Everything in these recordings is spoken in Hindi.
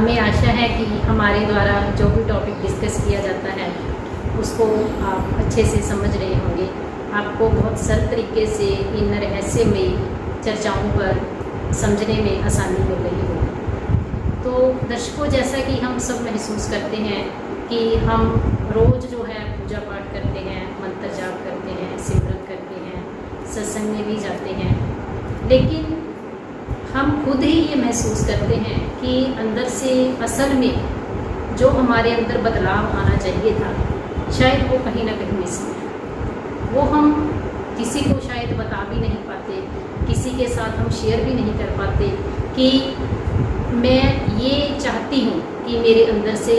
हमें आशा है कि हमारे द्वारा जो भी टॉपिक डिस्कस किया जाता है उसको आप अच्छे से समझ रहे होंगे। आपको बहुत सरल तरीके से इन रहस्यमयी चर्चाओं पर समझने में आसानी मिल रही होगी। तो दर्शकों, जैसा कि हम सब महसूस करते हैं कि हम रोज़ जो है पूजा पाठ करते हैं, मंत्र जाप करते हैं, सिमरन करते हैं, सत्संग में भी जाते हैं, लेकिन हम खुद ही ये महसूस करते हैं कि अंदर से असल में जो हमारे अंदर बदलाव आना चाहिए था शायद वो कहीं ना कहीं मिस है। वो हम किसी को शायद बता भी नहीं पाते, किसी के साथ हम शेयर भी नहीं कर पाते कि मैं ये चाहती हूँ कि मेरे अंदर से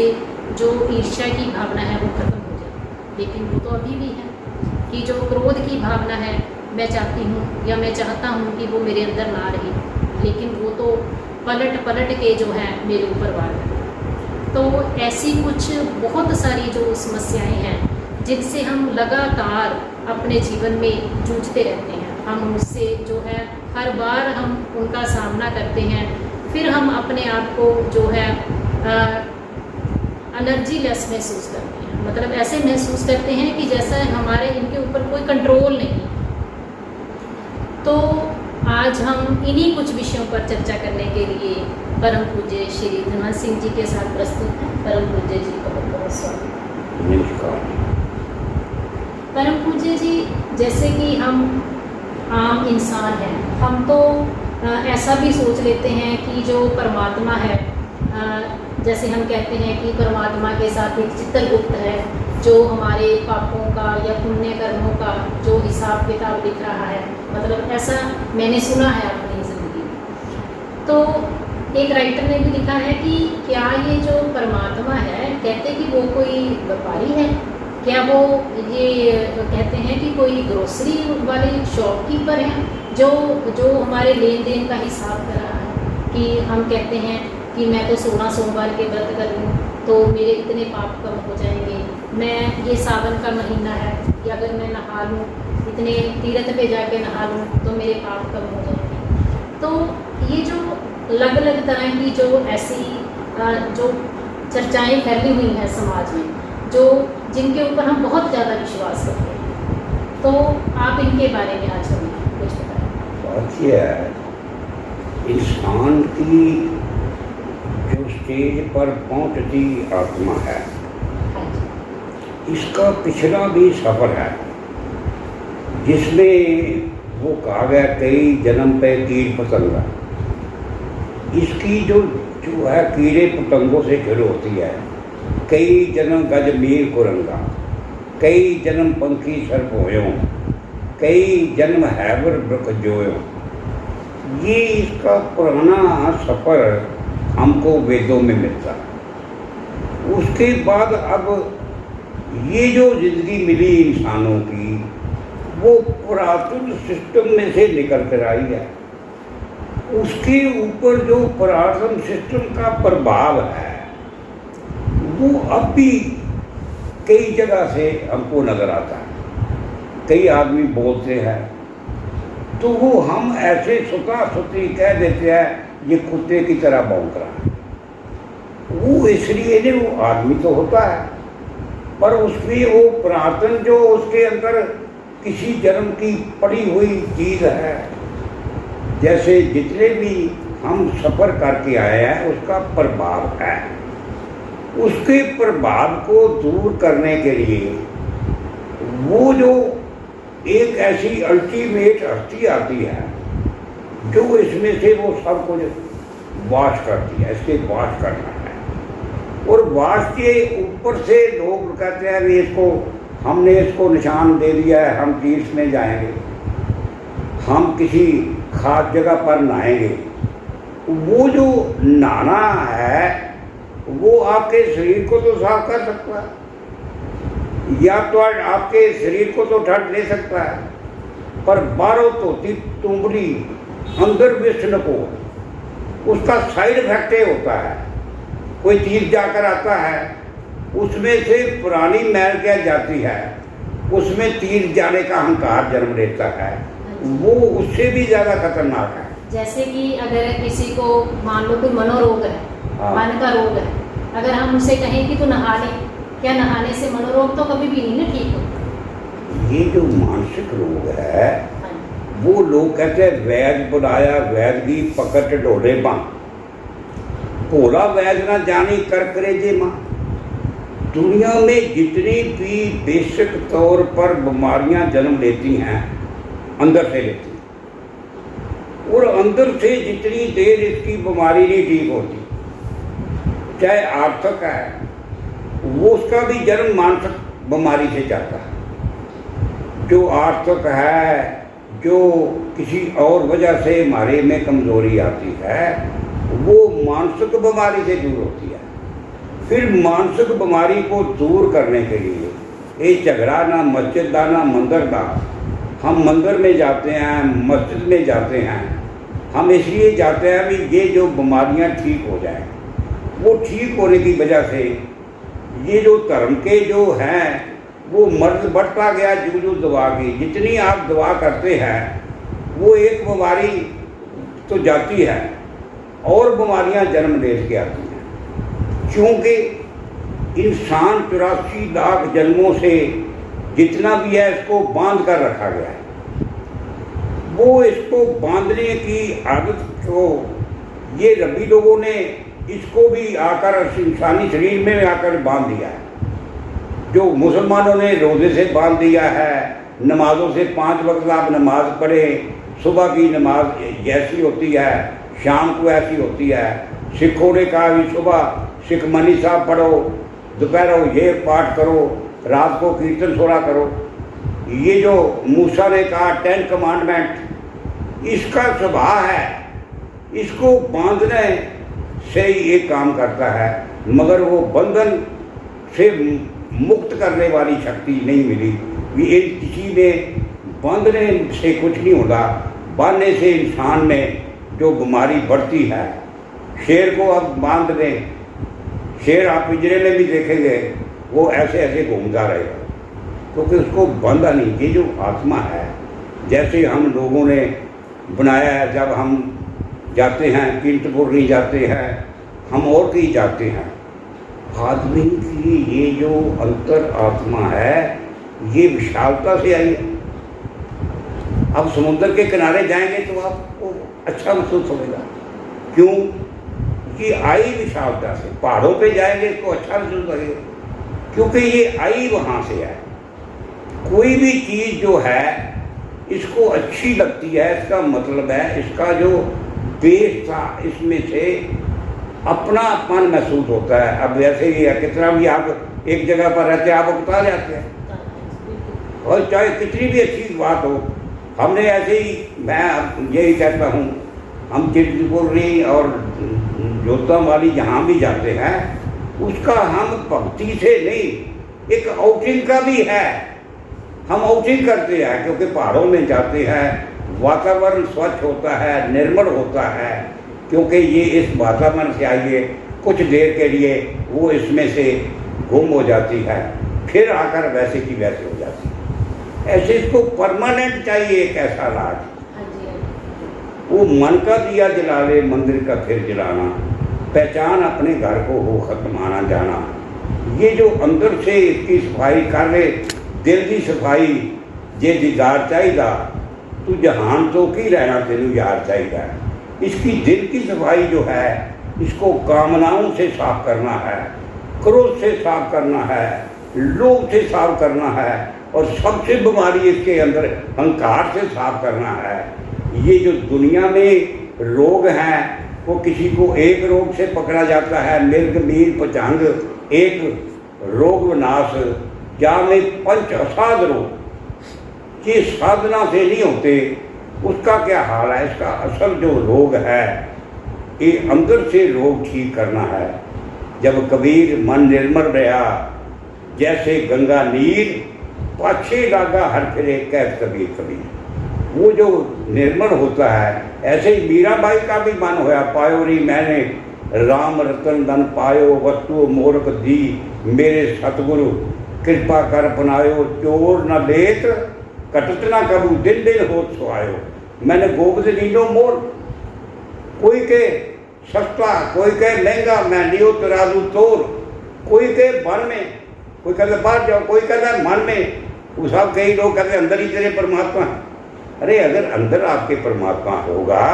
जो ईर्ष्या की भावना है वो ख़त्म हो जाए, लेकिन वो तो अभी भी है कि जो क्रोध की भावना है मैं चाहती हूँ या मैं चाहता हूँ कि वो मेरे अंदर ना रहे, लेकिन वो तो पलट पलट के जो है मेरे ऊपर वार है। तो ऐसी कुछ बहुत सारी जो समस्याएं हैं जिनसे हम लगातार अपने जीवन में जूझते रहते हैं। हम उससे जो है हर बार हम उनका सामना करते हैं, फिर हम अपने आप को जो है एनर्जी लेस महसूस करते हैं। मतलब ऐसे महसूस करते हैं कि जैसा हमारे इनके ऊपर कोई कंट्रोल नहीं। तो आज हम इन्हीं कुछ विषयों पर चर्चा करने के लिए परम पूज्य श्री धनवंत सिंह जी के साथ प्रस्तुत हैं। परम पूज्य जी का बहुत बहुत स्वागत। नमस्कार। परम पूज्य जी, जैसे कि हम आम इंसान हैं, हम तो ऐसा भी सोच लेते हैं कि जो परमात्मा है, जैसे हम कहते हैं कि परमात्मा के साथ एक चित्रगुप्त है जो हमारे पापों का या पुण्य कर्मों का जो हिसाब किताब लिख रहा है। मतलब ऐसा मैंने सुना है अपनी ज़िंदगी में। तो एक राइटर ने भी लिखा है कि क्या ये जो परमात्मा है, कहते कि वो कोई व्यापारी है, क्या वो ये कहते हैं कि कोई ग्रोसरी वाले शॉपकीपर हैं जो हमारे लेन देन का हिसाब कर रहा है। कि हम कहते हैं कि मैं तो 16 सोमवार के व्रत कर लूँ तो मेरे इतने पाप कम हो जाएंगे, मैं ये सावन का महीना है कि अगर मैं नहा लूँ, इतने तीर्थ पे जाके नहा लूँ तो मेरे पाप कम हो जाएंगे। तो ये जो अलग अलग तरह की जो ऐसी जो चर्चाएं फैली हुई हैं समाज में, जो जिनके ऊपर हम बहुत ज़्यादा विश्वास करते हैं, तो आप इनके बारे में आज हमें कुछ बताएं। बात यह है, इंसान की जो स्टेज पर पहुंचती आत्मा है, इसका पिछला भी सफ़र है जिसमें वो कहा गया कई जन्म पे कीड़ पतंगा। इसकी जो है कीड़े पतंगों से शुरू होती है। कई जन्म गज मीर कुरंगा, कई जन्म पंखी सर्प होयों, कई जन्म हैवर ब्रक जोयों। ये इसका पुराना सफ़र हमको वेदों में मिलता है। उसके बाद अब ये जो ज़िंदगी मिली इंसानों की, वो पुरातन सिस्टम में से निकल कर आई है। उसके ऊपर जो पुरातन सिस्टम का प्रभाव है वो अब भी कई जगह से हमको नज़र आता है। कई आदमी बोलते हैं तो वो हम ऐसे सुता सुती कह देते हैं ये कुत्ते की तरह भौंक रहा है। वो इसलिए नहीं, वो आदमी तो होता है पर उसमें वो पुरातन जो उसके अंदर किसी जन्म की पड़ी हुई चीज़ है। जैसे जितने भी हम सफ़र करके आए हैं उसका प्रभाव है। उसके प्रभाव को दूर करने के लिए वो जो एक ऐसी अल्टीमेट हस्ती आती है जो इसमें से वो सब कुछ वाश करती है। इसके वाश करना है, और वाश के ऊपर से लोग कहते हैं कि इसको हमने इसको निशान दे दिया है, हम तीर्थ में जाएंगे, हम किसी खास जगह पर नहाएंगे। वो जो नहाना है वो आपके शरीर को तो साफ कर सकता है, या तो आपके शरीर को तो ठंड ले सकता है, पर बारों धोती तुंबड़ी अंदर विष्ण को उसका साइड इफेक्ट ये होता है। कोई तीर्थ जाकर आता है, उसमें से पुरानी मैल क्या जाती है, उसमें तीर्थ जाने का अहंकार जन्म लेता है, वो उससे भी ज़्यादा खतरनाक है। जैसे कि अगर किसी को मान लो कोई मनोरोग है हाँ। मन का रोग है। अगर हम उसे कहें कि तू नहा ले, क्या नहाने से मनोरोग तो कभी भी नहीं ना ठीक होता। ये जो मानसिक रोग है हाँ जी। वो लोग कहते हैं वैद बुलाया वैद की पकड़ ढोले मां, भोला वैद ना जानी कर करे जे मां। दुनिया में जितनी भी बेसिक तौर पर बीमारियां जन्म लेती हैं अंदर से लेती हैं, और अंदर से जितनी देर इसकी बीमारी नहीं ठीक होती, चाहे आर्थिक है वो उसका भी जन्म मानसिक बीमारी से जाता है। जो आर्थिक है, जो किसी और वजह से हमारे में कमजोरी आती है, वो मानसिक बीमारी से दूर होती है। फिर मानसिक बीमारी को दूर करने के लिए ये झगड़ा ना मस्जिद दा ना मंदिर दा। हम मंदिर में जाते हैं, मस्जिद में जाते हैं, हम इसलिए जाते हैं भी ये जो बीमारियां ठीक हो जाएं। वो ठीक होने की वजह से ये जो धर्म के जो हैं वो मर्द बढ़ता गया जो दवा की। जितनी आप दवा करते हैं वो एक बीमारी तो जाती है और बीमारियां जन्म ले के आती हैं, क्योंकि इंसान 84 लाख जन्मों से जितना भी है इसको बांध कर रखा गया है। वो इसको बांधने की आदत को ये रबी लोगों ने इसको भी आकर इंसानी शरीर में आकर बांध दिया है। जो मुसलमानों ने रोज़े से बांध दिया है, नमाज़ों से 5 वक्त आप नमाज पढ़ें, सुबह की नमाज जैसी होती है शाम को ऐसी होती है। सिखों ने कहा भी सुबह सिखमनी साहब पढ़ो, दोपहर ये पाठ करो, रात को कीर्तन सोड़ा करो। ये जो मूसा ने कहा 10 कमांडमेंट, इसका स्वभाव है, इसको बांधने से ये काम करता है, मगर वो बंधन से मुक्त करने वाली शक्ति नहीं मिली। ये किसी ने बांधने से कुछ नहीं होता, बांधने से इंसान में जो बीमारी बढ़ती है। शेर को अब बांध दें, शेर आप पिंजरे में भी देखेंगे वो ऐसे ऐसे घूमता रहेगा, क्योंकि उसको बांधा नहीं। ये जो आत्मा है, जैसे हम लोगों ने बनाया है, जब हम जाते हैं कीर्तपुर जाते हैं, हम और कहीं जाते हैं, आदमी की ये जो अंतर आत्मा है ये विशालता से आई है। अब समुद्र के किनारे जाएंगे तो आपको अच्छा महसूस होगा, क्यों कि आई विशालता से। पहाड़ों पे जाएंगे तो अच्छा महसूस लगेगा, क्योंकि ये आई वहाँ से है। कोई भी चीज़ जो है इसको अच्छी लगती है, इसका मतलब है इसका जो बेस था इसमें से अपनापन महसूस होता है। अब वैसे ही है, कितना भी आप एक जगह पर रहते हैं आप उकता जाते हैं, और चाहे कितनी भी अच्छी बात हो। हमने ऐसे ही, मैं यही कहता हूँ, हम चिंतपुर्णी और जोतम वाली जहाँ भी जाते हैं उसका हम भक्ति से नहीं, एक आउटिंग का भी है। हम आउटिंग करते हैं क्योंकि पहाड़ों में जाते हैं, वातावरण स्वच्छ होता है, निर्मल होता है, क्योंकि ये इस वातावरण से आइए कुछ देर के लिए वो इसमें से गुम हो जाती है, फिर आकर वैसे की वैसे हो जाती है। ऐसे इसको परमानेंट चाहिए एक ऐसा इलाज। वो मन का दिया जला ले मंदिर का फिर जलाना, पहचान अपने घर को हो खत्म आना जाना। ये जो अंदर से इसकी सफाई कर ले, दिल की सफाई, जे दीदार चाहिए तू जहान तो की रहना तेन यार चाहिए। इसकी दिल की सफाई जो है, इसको कामनाओं से साफ करना है, क्रोध से साफ करना है, लोभ से साफ करना है, और सबसे बीमारी इसके अंदर अहंकार से साफ करना है। ये जो दुनिया में रोग हैं वो किसी को एक रोग से पकड़ा जाता है, मिर्ग मीर पचंग एक रोग विनाश, या में पंच असाध रोग, ये साधना से नहीं होते। उसका क्या हाल है? इसका असल जो रोग है ये अंदर से रोग ठीक करना है। जब कबीर मन निर्मल रहा, जैसे गंगा नीर पाछे लागा हर फिरे कैद कबीर कबीर, वो जो निर्मल होता है, ऐसे ही मीराबाई का भी मन होया, पायो री मैंने राम रतन धन पायो, वस्तु मोरक दी मेरे सतगुरु कृपा कर अपनायो, चोर न लेत कटत न कबू दिन दिन होत सुहायो। मैंने गोविंद लीलो मोर, कोई के सस्ता, कोई कहे महंगा, मैं लियो तराजू तोड़, कोई कहे मन में, कोई कहता बाहर जाओ, कोई कहता मन में। वो सब कई लोग कहते अंदर ही तेरे परमात्मा है। अरे अगर अंदर आपके परमात्मा होगा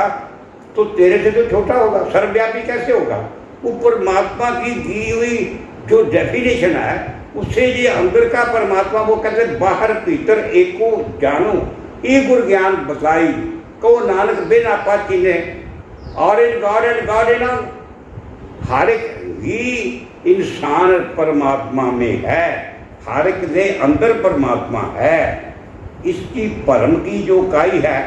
तो तेरे से तो छोटा होगा, सर्वव्यापी कैसे होगा? वो परमात्मा की दी हुई जो डेफिनेशन है उससे ये अंदर का परमात्मा, वो कहते बाहर भीतर एको जानो, ये गुर ज्ञान बताई को नानक बिन आपा चिन्हे, और in God and God in all. हर एक ही इंसान परमात्मा में है, हर एक के अंदर परमात्मा है। इसकी भरम की जो काई है,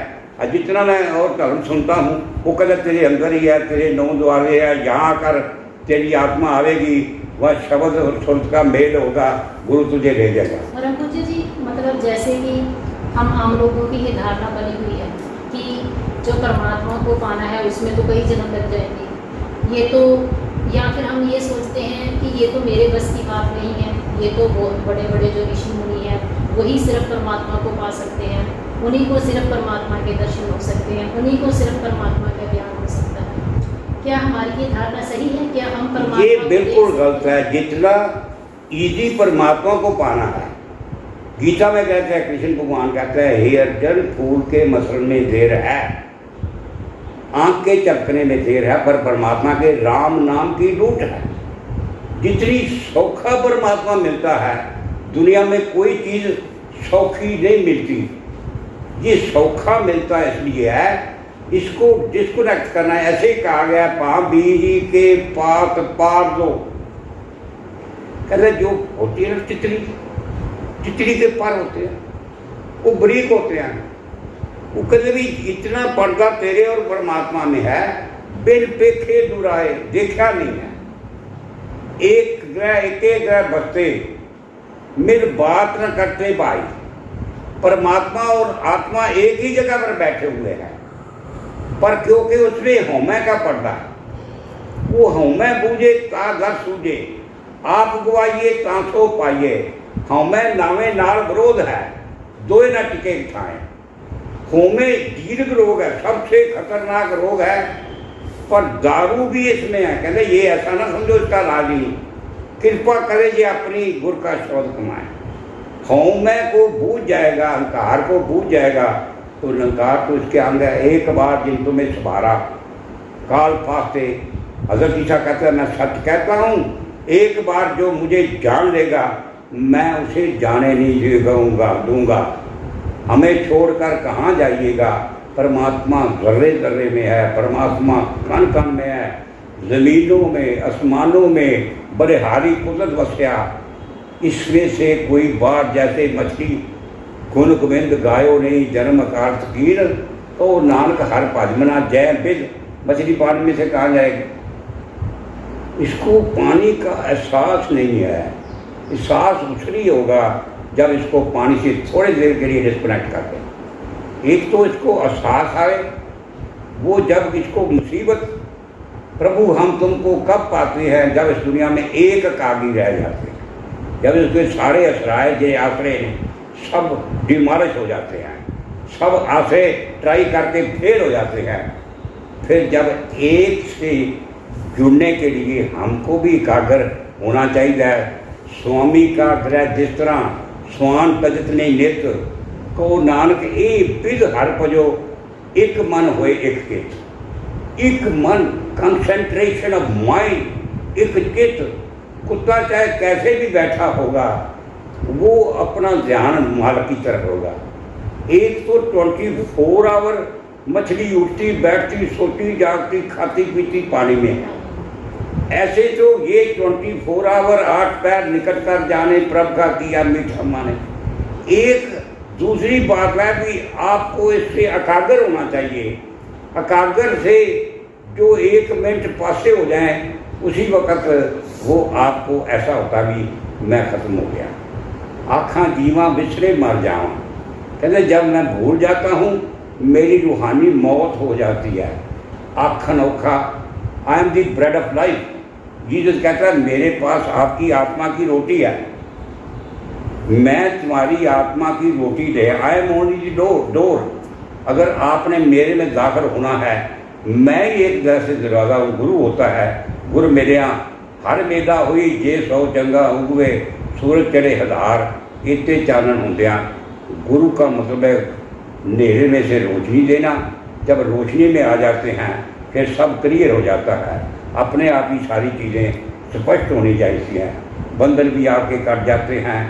जितना मैं और धर्म सुनता हूँ वो कहते तेरे अंदर ही है, तेरे 9 द्वारे है, यहाँ कर तेरी आत्मा आवेगी, वह शब्द और सुर का मेल होगा, गुरु तुझे ले जाएगा। और अंकुश जी मतलब जैसे कि हम आम लोगों की ये धारणा बनी हुई है कि जो परमात्मा को पाना है उसमें तो कई जन्म लग जाएंगे, ये तो, या फिर हम ये सोचते हैं कि ये तो मेरे बस की बात नहीं है, ये तो बहुत बड़े बड़े जो ऋषि मुनि हैं वही सिर्फ परमात्मा को पा सकते हैं, उन्हीं को सिर्फ परमात्मा के दर्शन हो सकते हैं, उन्हीं को सिर्फ परमात्मा का ज्ञान हो सकता है। क्या हमारी ये धारणा सही है? क्या हम परमात्मा ये बिल्कुल गलत है। जितना इजी परमात्मा को पाना है, गीता में कहते हैं, कृष्ण भगवान कहते हैं, हे अर्जुन फूल के मसलने में देर है, आंख के चपकने में देर है, पर परमात्मा के राम नाम की लूट है। जितनी सौखा परमात्मा मिलता है दुनिया में कोई चीज़ सौखी नहीं मिलती। ये सौखा मिलता इसलिए है, इसको डिस्कनेक्ट करना है। ऐसे ही कहा गया पा बीजी के पात पार दो, कहते जो होती है ना तितली के पार होते हैं, वो बरीक होते हैं, वो कहते भी इतना पर्दा तेरे और परमात्मा में है, बिन पेखे दुराए देखा नहीं है। एक ग्रह बसते मिल बात न करते भाई, परमात्मा और आत्मा एक ही जगह पर बैठे हुए हैं, पर क्योंकि उसमें हौमै का पर्दा है, वो हौमै बूझे ता घर सूझे, आप गवाइए तांसो पाइए, हौमै नावे नाल विरोध है, दोए न टिके ठाए। हौमै दीर्घ रोग है, सबसे खतरनाक रोग है, पर दारू भी इसमें है। कहते ये ऐसा ना समझो इसका इलाज नहीं, कृपा करे ये अपनी गुर का शोध कमाए। हौमै को बूझ जाएगा, अहंकार को बूझ जाएगा, तो अहंकार तो इसके अंदर है। एक बार जिन तुम्हें सवारा काल फास्ते, हजरत ईसा कहते हैं मैं सच कहता हूँ, एक बार जो मुझे जान लेगा मैं उसे जाने नहीं दूंगा। हमें छोड़कर कहाँ जाइएगा? परमात्मा जर्रे जर्रे में है, परमात्मा कण कण में है, ज़मीनों में आसमानों में बड़े कुदरत वस्या। इसमें से कोई बार जैसे मछली गुण गोविंद गायो नहीं जन्म कार्थ कीर, तो नानक हर भजमना जय बिद, मछली पानी में से कहाँ जाएगी? इसको पानी का एहसास नहीं है। एहसास उसकी होगा जब इसको पानी से थोड़ी देर के लिए डिस्कनेक्ट कर दें। एक तो इसको एहसास आए, वो जब इसको मुसीबत, प्रभु हम तुमको कब पाते हैं? जब इस दुनिया में एक कागी रह जाते हैं, जब इसके सारे असराए जे आसरे सब डिमॉलिश हो जाते हैं, सब आसे ट्राई करके फेल हो जाते हैं। फिर जब एक से जुड़ने के लिए हमको भी एकाग्र होना चाहिए। स्वामी का ग्रह जिस तरह स्वान तजत नहीं नित को नानक ए बिद हर पजो, एक मन होए एक चित। एक मन, कंसंट्रेशन ऑफ माइंड, एक चित। कुत्ता चाहे कैसे भी बैठा होगा वो अपना ध्यान मालिक की तरफ होगा। एक तो 24 आवर मछली उठती बैठती सोती जागती खाती पीती पानी में, ऐसे तो ये 24 आवर 8 पैर निकट कर जाने प्रभ का किया मीठा माने। एक दूसरी बात है कि आपको इससे एकाग्र होना चाहिए। एकाग्र से जो 1 मिनट पासे हो जाए उसी वक़्त वो आपको ऐसा होता भी मैं ख़त्म हो गया। आँखां जीवा बिछड़े मर जावा, कहते जब मैं भूल जाता हूँ मेरी रूहानी मौत हो जाती है। आखन औखा, I am the bread of life. Jesus कहता है मेरे पास आपकी आत्मा की रोटी है, मैं तुम्हारी आत्मा की रोटी दे। I am only the door. अगर आपने मेरे में दाखिल होना है मैं ही एक दर से दरवाज़ा हूँ, गुरु होता है। गुर मेरिया हर मेदा हुई जे सौ चंगा उगवे सूरज चढ़े हज़ार इतने चानन होंदिया। गुरु का मतलब है अंधेरे में से रोशनी देना। जब रोशनी में आ जाते हैं फिर सब क्लियर हो जाता है, अपने आप ही सारी चीज़ें स्पष्ट होनी चाहिए हैं, बंधन भी आपके कट जाते हैं,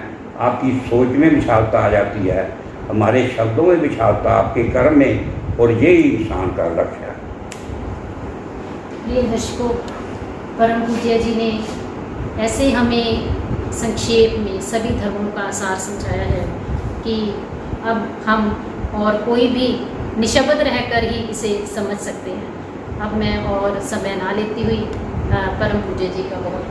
आपकी सोच में विशालता आ जाती है, हमारे शब्दों में विशालता, आपके कर्म में, और यही इंसान का लक्ष्य है। प्रिय दर्शकों, परम पूज्य जी ने ऐसे हमें संक्षेप में सभी धर्मों का सार समझाया है कि अब हम और कोई भी निशब्द रहकर ही इसे समझ सकते हैं। अब मैं और समय ना लेती हुई परम पूज्य जी का बहुत